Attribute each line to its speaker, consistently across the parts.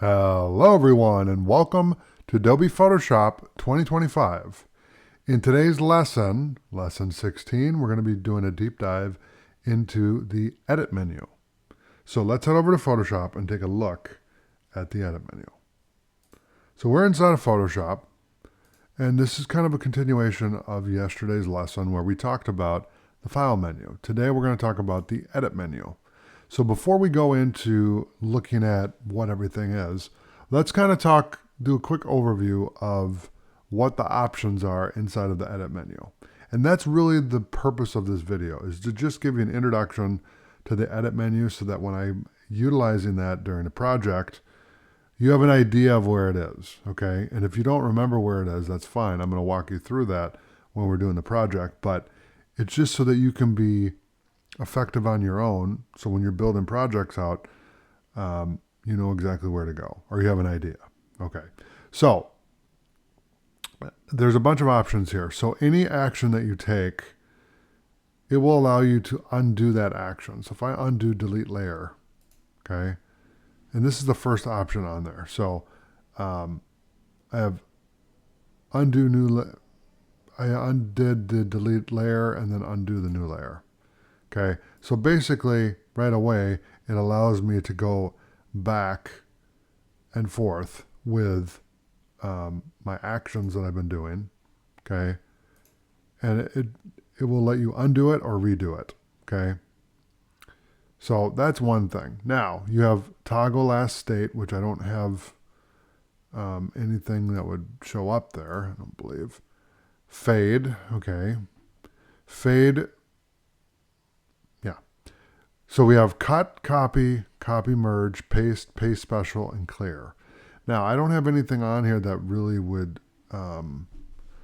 Speaker 1: Hello everyone and welcome to Adobe Photoshop 2025. In today's lesson, lesson 16, we're going to be doing a deep dive into the edit menu. So let's head over to Photoshop and take a look at the edit menu. So we're inside of Photoshop, and this is kind of a continuation of yesterday's lesson where we talked about the file menu. Today we're going to talk about the edit menu. So before we go into looking at what everything is, let's kind of do a quick overview of what the options are inside of the edit menu. And that's really the purpose of this video, is to just give you an introduction to the edit menu so that when I'm utilizing that during a project, you have an idea of where it is, okay? And if you don't remember where it is, that's fine. I'm going to walk you through that when we're doing the project, but it's just so that you can be effective on your own. So when you're building projects out, you know exactly where to go, or you have an idea. Okay. So there's a bunch of options here. So any action that you take, it will allow you to undo that action. So if I undo delete layer, okay, and this is the first option on there. So I have undo I undid the delete layer and then undo the new layer. Okay, so basically right away it allows me to go back and forth with my actions that I've been doing. Okay, and it will let you undo it or redo it. Okay, so that's one thing. Now you have toggle last state, which I don't have anything that would show up there, I don't believe. Fade, okay, fade. So we have cut, copy, copy merge, paste, paste special, and clear. Now, I don't have anything on here that really would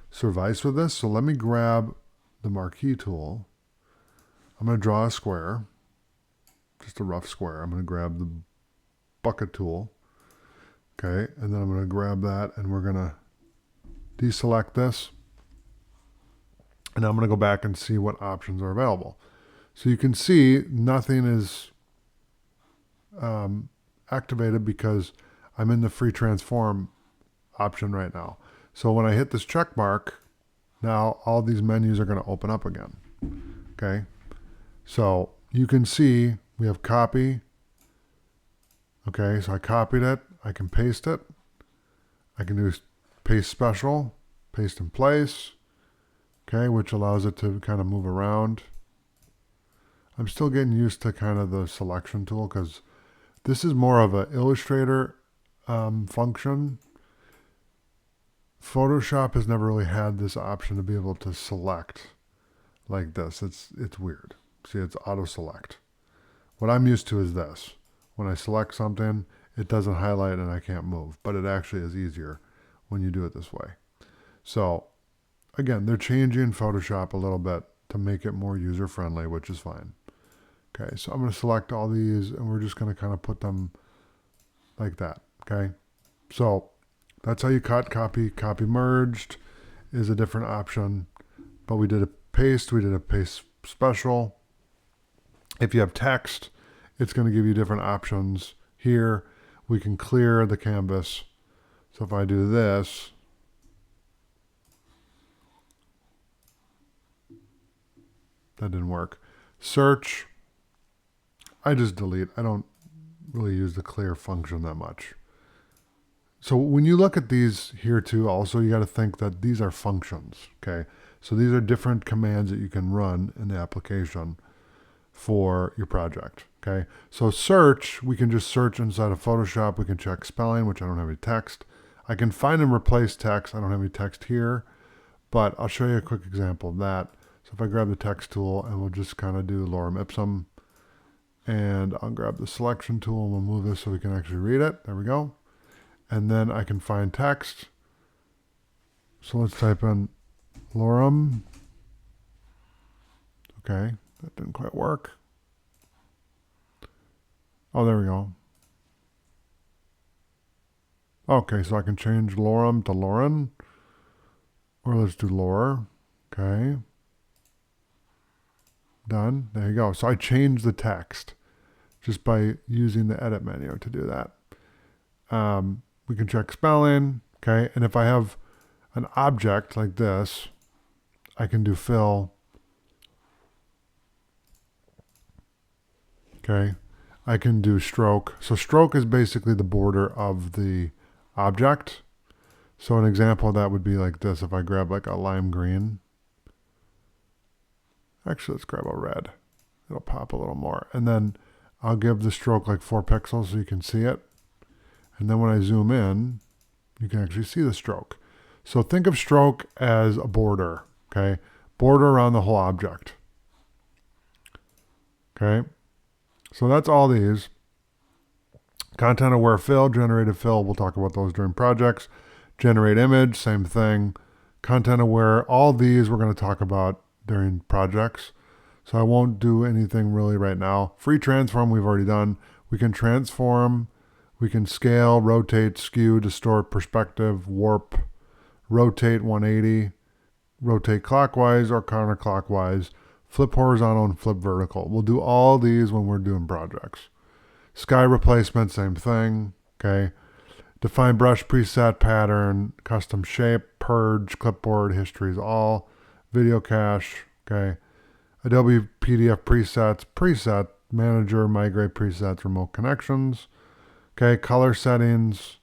Speaker 1: suffice with this. So let me grab the marquee tool. I'm going to draw a square, just a rough square. I'm going to grab the bucket tool. Okay, and then I'm going to grab that and we're going to deselect this. And I'm going to go back and see what options are available. So you can see nothing is activated because I'm in the free transform option right now. So when I hit this check mark, now all these menus are going to open up again. Okay. So you can see we have copy. Okay. So I copied it. I can paste it. I can do paste special, paste in place. Okay. Which allows it to kind of move around. I'm still getting used to kind of the selection tool because this is more of an Illustrator function. Photoshop has never really had this option to be able to select like this. It's weird. See, it's auto select. What I'm used to is this. When I select something, it doesn't highlight and I can't move, but it actually is easier when you do it this way. So again, they're changing Photoshop a little bit to make it more user-friendly, which is fine. Okay, so I'm going to select all these and we're just going to kind of put them like that. Okay, so that's how you cut, copy, copy merged is a different option, but we did a paste special. If you have text, it's going to give you different options here. We can clear the canvas. So if I do this, that didn't work. Search, I just delete. I don't really use the clear function that much. So when you look at these here too, also you got to think that these are functions, okay? So these are different commands that you can run in the application for your project, okay? So search, we can just search inside of Photoshop. We can check spelling, which I don't have any text. I can find and replace text. I don't have any text here, but I'll show you a quick example of that. So if I grab the text tool and we'll just kind of do lorem ipsum, and I'll grab the selection tool and we'll move this so we can actually read it. There we go. And then I can find text. So let's type in lorem. Okay, that didn't quite work. Oh, there we go. Okay, so I can change lorem to Lauren. Or let's do lore. Okay. Done. There you go. So I changed the text just by using the edit menu to do that. We can check spelling, okay? And if I have an object like this, I can do fill, okay? I can do stroke. So stroke is basically the border of the object. So an example of that would be like this. If I grab like a lime green, actually let's grab a red. It'll pop a little more. And then I'll give the stroke like 4 pixels so you can see it. And then when I zoom in, you can actually see the stroke. So think of stroke as a border, okay? Border around the whole object. Okay? So that's all these. Content aware fill, generated fill, we'll talk about those during projects. Generate image, same thing. Content aware, all these we're going to talk about during projects. So I won't do anything really right now. Free transform we've already done. We can transform, we can scale, rotate, skew, distort, perspective, warp, rotate 180, rotate clockwise or counterclockwise, flip horizontal and flip vertical. We'll do all these when we're doing projects. Sky replacement, same thing, okay? Define brush preset pattern, custom shape, purge, clipboard, histories all, video cache, okay? Adobe PDF presets, preset, manager, migrate presets, remote connections, okay? Color settings,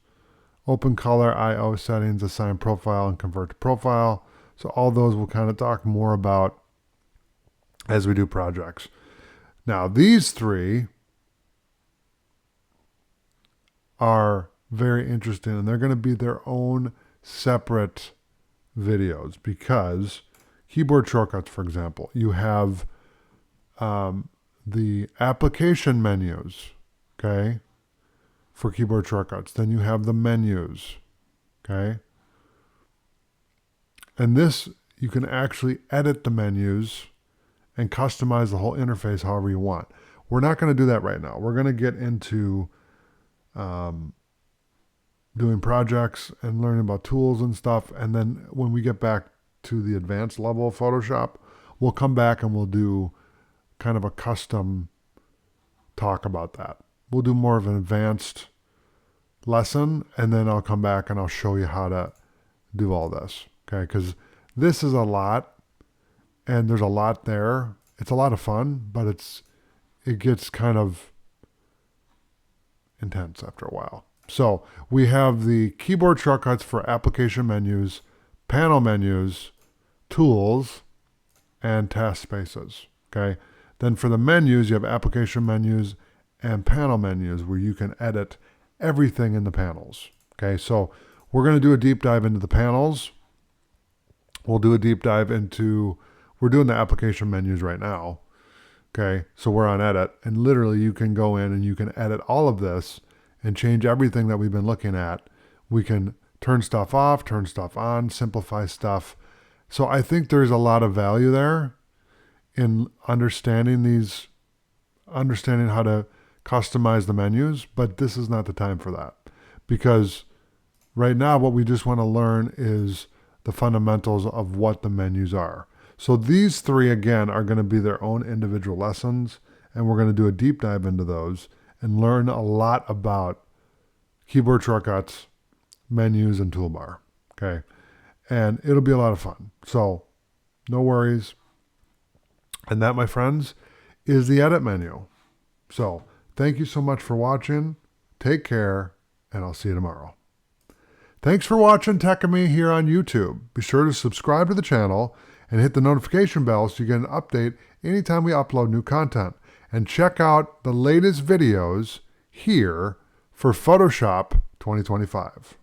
Speaker 1: open color, IO settings, assign profile and convert to profile. So all those we'll kind of talk more about as we do projects. Now these three are very interesting and they're going to be their own separate videos because keyboard shortcuts, for example, you have the application menus, okay, for keyboard shortcuts. Then you have the menus, okay? And this, you can actually edit the menus and customize the whole interface however you want. We're not going to do that right now. We're going to get into doing projects and learning about tools and stuff. And then when we get back to the advanced level of Photoshop, we'll come back and we'll do kind of a custom talk about that. We'll do more of an advanced lesson, and then I'll come back and I'll show you how to do all this, okay? Because this is a lot, and there's a lot there. It's a lot of fun, but it gets kind of intense after a while. So we have the keyboard shortcuts for application menus, panel menus, tools, and task spaces, okay? Then for the menus, you have application menus and panel menus where you can edit everything in the panels, okay? So we're going to do a deep dive into the panels. We'll do a deep dive into, we're doing the application menus right now, okay? So we're on edit, and literally you can go in and you can edit all of this and change everything that we've been looking at. We can turn stuff off, turn stuff on, simplify stuff. So I think there's a lot of value there in understanding how to customize the menus, but this is not the time for that. Because right now what we just want to learn is the fundamentals of what the menus are. So these three, again, are going to be their own individual lessons, and we're going to do a deep dive into those and learn a lot about keyboard shortcuts, menus, and toolbar, okay? And it'll be a lot of fun. So no worries. And that, my friends, is the edit menu. So thank you so much for watching. Take care, and I'll see you tomorrow. Thanks for watching Techemy here on YouTube. Be sure to subscribe to the channel and hit the notification bell so you get an update anytime we upload new content. And check out the latest videos here for Photoshop 2025.